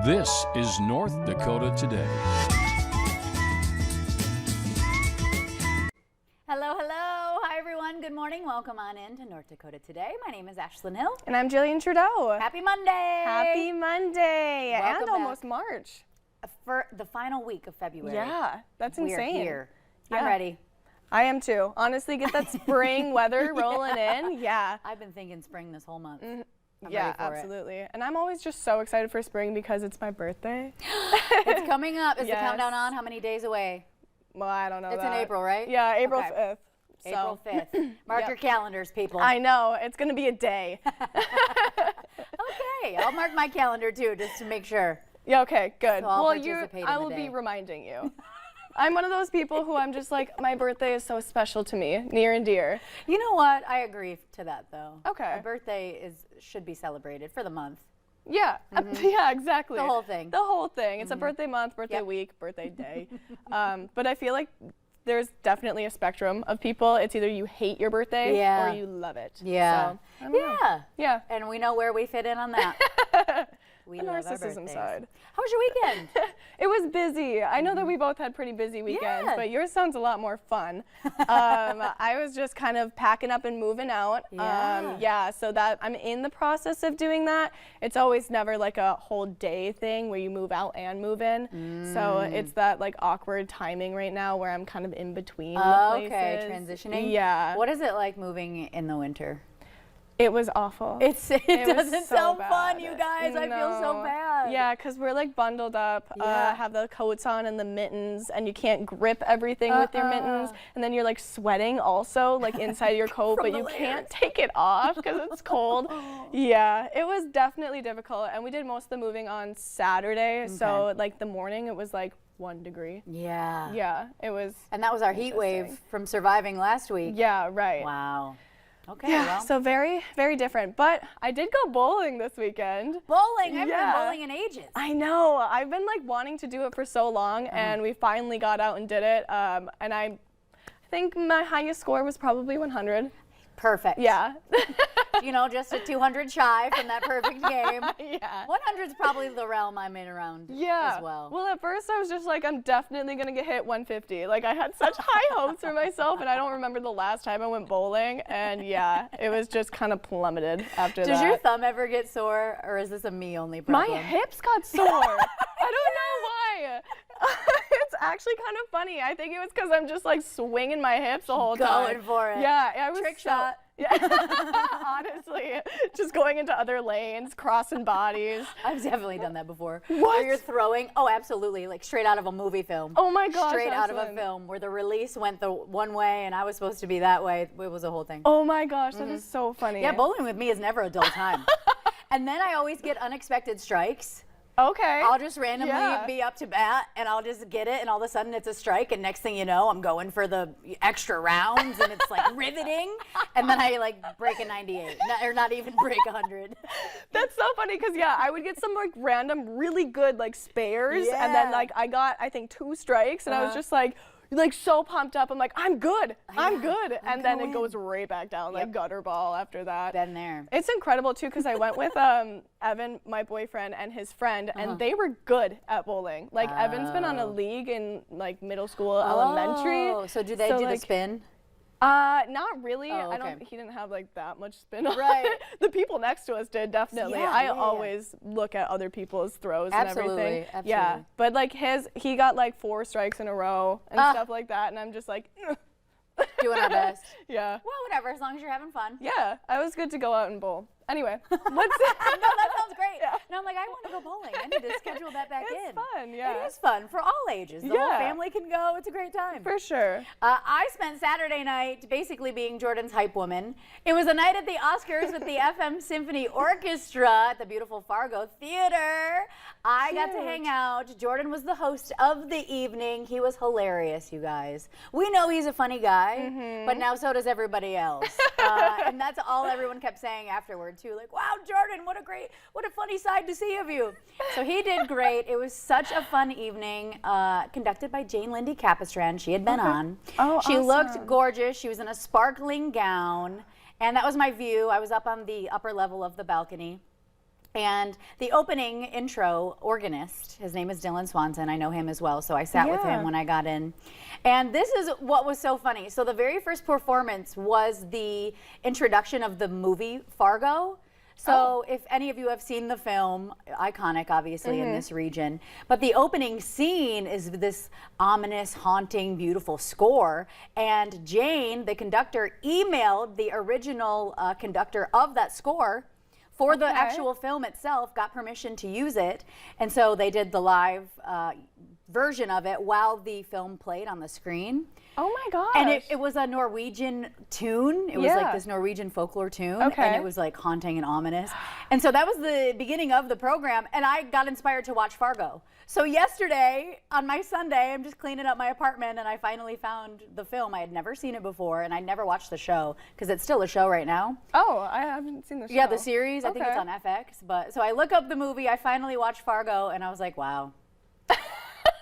This is North Dakota Today. Hello, hello. Hi, everyone. Good morning. Welcome on in to North Dakota Today. My name is Ashlyn Hill. And I'm Jillian Trudeau. Happy Monday. Happy Monday. Welcome and almost back. March. For the final week of February. Yeah, that's insane. We're here. Yeah. I'm ready. I am too. Honestly, get that spring weather rolling in. Yeah. I've been thinking spring this whole month. I'm Yeah, ready for absolutely. And I'm always just so excited for spring because it's my birthday. It's coming up. Is Yes. the countdown on? How many days away? Well, I don't know. It's in April, right? Yeah, April Okay. 5th. April 5th. Mark Yep. your calendars, people. I know. It's going to be a day. Okay. I'll mark my calendar too, just to make sure. Yeah, okay, good. So I'll well, participate in I the will be day. reminding you. I'm one of those people who I'm just like, my birthday is so special to me, near and dear. You know what? I agree to that, though. Okay. A birthday should be celebrated for the month. Yeah, yeah, exactly. The whole thing. The whole thing. It's a birthday month, birthday Yep. week, birthday day. But I feel like there's definitely a spectrum of people. It's either you hate your birthday Yeah. or you love it. Yeah. So, I don't know. Yeah. Yeah. And we know where we fit in on that. We The love our narcissism birthdays. side. How was your weekend? It was busy. I know that we both had pretty busy weekends, Yeah. but yours sounds a lot more fun. I was just kind of packing up and moving out. Yeah. So that I'm in the process of doing that. It's always never like a whole day thing where you move out and move in. So it's that like awkward timing right now where I'm kind of in between the places. Okay, transitioning. Yeah. What is it like moving in the winter? It was awful. It was doesn't so sound bad. fun, you guys. I feel so No. bad. Yeah, because we're like bundled up, Yeah. have the coats on and the mittens, and you can't grip everything with your mittens. And then you're like sweating also, like inside your coat, but the you layers. can't take it off because it's cold. Yeah, it was definitely difficult. And we did most of the moving on Saturday. So like the morning, it was like 1 degree. Yeah. Yeah, it was. And that was our heat wave Interesting. from surviving last week. Yeah, right. Wow. Okay, Yeah, well. so very, very different. But I did go bowling this weekend. Bowling. I haven't Yeah. been bowling in ages. I know. I've been like wanting to do it for so long, and we finally got out and did it. And I think my highest score was probably 100. Perfect. Yeah. You know, just a 200 shy from that perfect game. Yeah. 100 is probably the realm I'm in around Yeah. as well. Well, at first I was just like, I'm definitely gonna get hit 150. Like I had such high hopes for myself, and I don't remember the last time I went bowling. And yeah, it was just kind of plummeted after that. Does your thumb ever get sore, or is this a me only problem? My hips got sore. I don't know why. It's actually kind of funny. I think it was because I'm just like swinging my hips the whole time. Going for it. Yeah, I was Trick so- shot. Yeah, honestly, just going into other lanes, crossing bodies. I've definitely done that before. What? Where you're throwing, oh, absolutely, like straight out of a movie film. Oh my gosh, Straight out of a Ashlyn. film where the release went the one way and I was supposed to be that way. It was a whole thing. Oh my gosh, that is so funny. Yeah, bowling with me is never a dull time. And then I always get unexpected strikes. Okay. I'll just randomly Yeah. be up to bat and I'll just get it and all of a sudden it's a strike and next thing you know I'm going for the extra rounds and it's like riveting and then I like break a 98 or not even break 100. That's so funny because yeah, I would get some like random really good like spares and then Yeah. like I got I think 2 strikes and I was just like so pumped up. I'm like, I'm good. I'm good. And then it goes right back down like gutter ball after that. Been there. It's incredible too because I went with Evan, my boyfriend, and his friend, and they were good at bowling. Like Evan's been on a league in like middle school, elementary. Oh, so do they do the like, spin? Not really. Oh, I don't. okay. He didn't have like that much spin on Right. it. The people next to us did definitely. Yeah, I yeah. always look at other people's throws Absolutely, and everything. absolutely. Yeah, but like he got like 4 strikes in a row and stuff like that, and I'm just like, Doing our best. yeah, Well, whatever, as long as you're having fun. yeah. I was good to go out and bowl. Anyway, what's No, that sounds great. Yeah. No, I'm like, I want to go bowling. I need to schedule that back in. It's fun, yeah. It is fun for all ages. The whole Yeah. family can go. It's a great time. For sure. I spent Saturday night basically being Jordan's hype woman. It was a night at the Oscars with the FM Symphony Orchestra at the beautiful Fargo Theater. I got to Cute. hang out. Jordan was the host of the evening. He was hilarious, you guys. We know he's a funny guy, but now so does everybody else. And that's all everyone kept saying afterward too. Like, wow, Jordan, what a funny side to see of you. So he did great. It was such a fun evening, conducted by Jane Lindy Capistran. She had been on. Oh, she awesome. looked gorgeous. She was in a sparkling gown. And that was my view. I was up on the upper level of the balcony. And the opening intro organist, his name is Dylan Swanson. I know him as well, so I sat with him when I got in. And this is what was so funny. So the very first performance was the introduction of the movie Fargo. So if any of you have seen the film, iconic obviously in this region, but the opening scene is this ominous, haunting, beautiful score. And Jane, the conductor, emailed the original conductor of that score for the actual film itself, got permission to use it. And so they did the live version of it while the film played on the screen. Oh my gosh. And it was a Norwegian tune. It was like this Norwegian folklore tune. And it was like haunting and ominous. And so that was the beginning of the program. And I got inspired to watch Fargo. So yesterday on my Sunday, I'm just cleaning up my apartment and I finally found the film. I had never seen it before and I never watched the show because it's still a show right now. Oh, I haven't seen the show. Yeah, the series. I think it's on FX. But so I look up the movie. I finally watched Fargo and I was like, wow.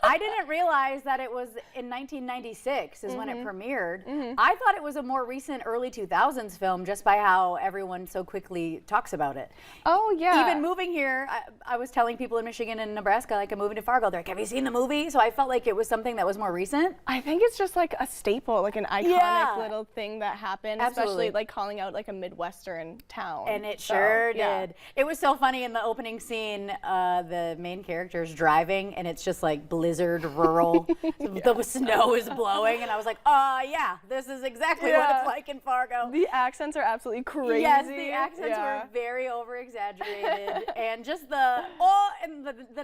I didn't realize that it was in 1996 is when it premiered. I thought it was a more recent early 2000s film just by how everyone so quickly talks about it. Oh, yeah. Even moving here, I was telling people in Michigan and Nebraska, like I'm moving to Fargo. They're like, have you seen the movie? So I felt like it was something that was more recent. I think it's just like a staple, like an iconic little thing that happened, especially like calling out like a Midwestern town. And it sure did. It was so funny in the opening scene, the main character's driving and it's just like blizzard rural. The snow is blowing and I was like, yeah, this is exactly what it's like in Fargo. The accents are absolutely crazy. Yes, the accents were very over exaggerated and just the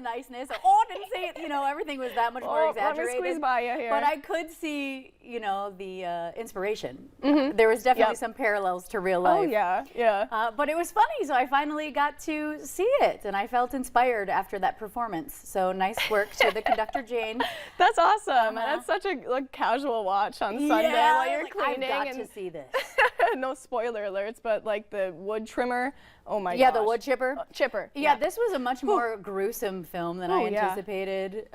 niceness. Didn't say it, everything was that much more exaggerated. Let me squeeze by you here. But I could see, the inspiration. There was definitely some parallels to real life. Oh yeah. But it was funny, so I finally got to see it and I felt inspired after that performance. So nice work to the conductor Jane. That's awesome. That's such a casual watch on Sunday while you're cleaning. I've got to see this. No spoiler alerts, but like the wood trimmer. Oh my gosh. Yeah, the wood chipper. Chipper. Yeah, this was a much more gruesome film than I anticipated.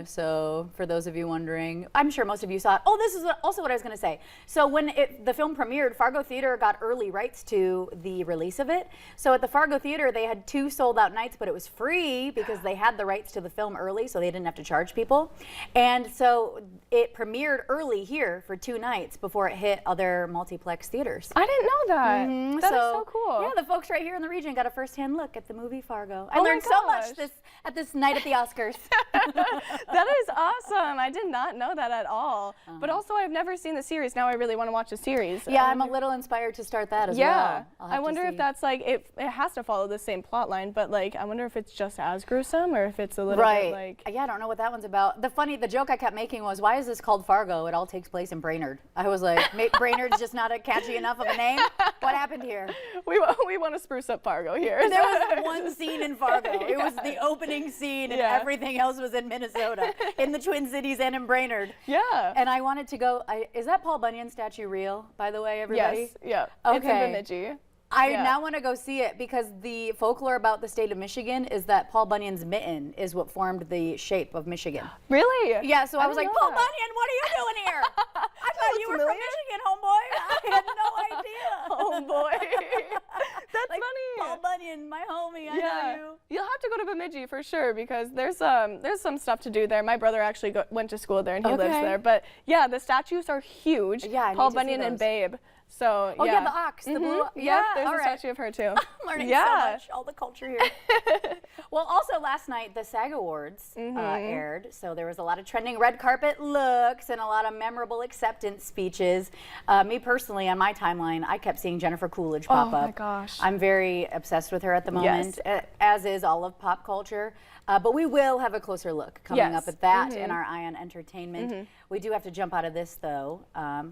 So for those of you wondering, I'm sure most of you saw it. Oh, this is also what I was going to say. So when the film premiered, Fargo Theater got early rights to the release of it. So at the Fargo Theater, they had 2 sold out nights, but it was free because they had the rights to the film early, so they didn't have to charge people. And so it premiered early here for 2 nights before it hit other multiplex theaters. I didn't know that. That is so cool. Yeah, the folks right here in the region got a first-hand look at the movie Fargo. I learned so much at this night at the Oscars. That is awesome. I did not know that at all. But also, I've never seen the series. Now I really want to watch the series. Yeah, I'm a little inspired to start that as well. Yeah, I wonder if that's like, it has to follow the same plot line, but like, I wonder if it's just as gruesome or if it's a little bit like. Yeah, I don't know what that one's about. The joke I kept making was, why is this called Fargo? It all takes place in Brainerd. I was like, Brainerd's just not a catchy enough of a name? What happened here? We want to spruce up Fargo here. There was one scene in Fargo. It was the opening scene and everything else was in Minnesota, in the Twin Cities and in Brainerd. Yeah. And I wanted to go, is that Paul Bunyan statue real, by the way, everybody? Yes, yeah. Okay. It's in Bemidji. I now want to go see it because the folklore about the state of Michigan is that Paul Bunyan's mitten is what formed the shape of Michigan. Really? Yeah, so I was like, Paul Bunyan, what are you doing here? I thought you were from Michigan, homeboy. I had no idea. Homeboy. That's like, funny. Paul Bunyan, my homie, I know you. You'll have to go to Bemidji for sure because there's some stuff to do there. My brother actually went to school there and he lives there. But yeah, the statues are huge. Yeah, Paul Bunyan and Babe. So yeah, the ox, the blue. Yeah, there's a statue of her too. I'm learning so much, all the culture here. Well, also last night the SAG Awards aired, so there was a lot of trending red carpet looks and a lot of memorable acceptance speeches. Me personally, on my timeline, I kept seeing Jennifer Coolidge pop up. Oh my gosh. I'm very obsessed with her at the moment, as is all of pop culture. But we will have a closer look coming up at that in our Eye on Entertainment. We do have to jump out of this though.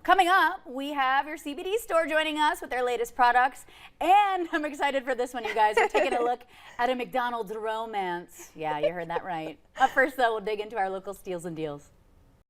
Coming up, we have your CBD store joining us with their latest products. And I'm excited for this one, you guys. We're taking a look at a McDonald's romance. Yeah, you heard that right. Up first though, we'll dig into our local steals and deals.